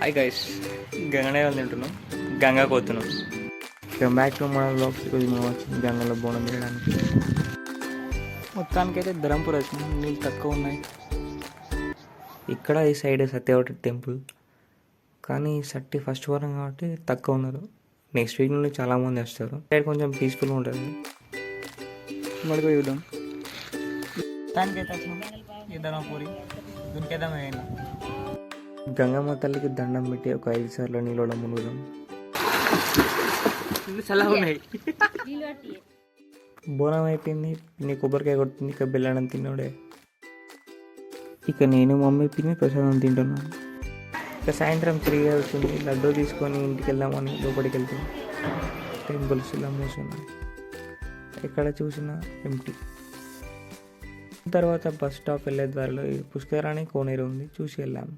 Hi guys, గంగనే తింటున్నాం, గంగా పోతున్నాం. Come back to మన బ్లాగ్స్. ఈరోజు మనం వచ్చింది గంగలో బోనం తినడానికి. మొత్తానికైతే ధరంపూర్ వచ్చినాం, నీళ్ళు తక్కువ ఉన్నాయి. ఇక్కడ ఈ సైడ్ సత్యవతి టెంపుల్, కానీ 31st వారం కాబట్టి తక్కువ ఉన్నారు. నెక్స్ట్ వీక్ నుండి చాలామంది వస్తారు. సైడ్ కొంచెం పీస్ఫుల్గా ఉంటుంది. మడికి చూద్దాం. మొత్తానికైతే వచ్చినాం ఈ ధరంపూరి దునికేద్దాం. అయినా గంగమ్మ తల్లికి దండం పెట్టి ఒక 5 సార్లు నీళ్ళలో మునుగుదాం. చల్లగా ఉన్నాయి. బోనం అయిపోయింది, పిన్ని కొబ్బరికాయ కొడుతుంది, ఇక బెల్లం తిన్నాడే. ఇక నేను మమ్మీ పిన్ని ప్రసాదం తింటున్నాను. ఇక సాయంత్రం 3 అవుతుంది. లడ్డూ తీసుకొని ఇంటికి వెళ్దామని లోపలికి వెళ్తాం. టెంపుల్స్ ఇలా మూసున్నాయి, ఎక్కడ చూసినా ఎంటీ. తర్వాత బస్ స్టాప్ వెళ్ళే దారిలో పుష్కరాని కోనేరు ఉంది, చూసి వెళ్ళాము.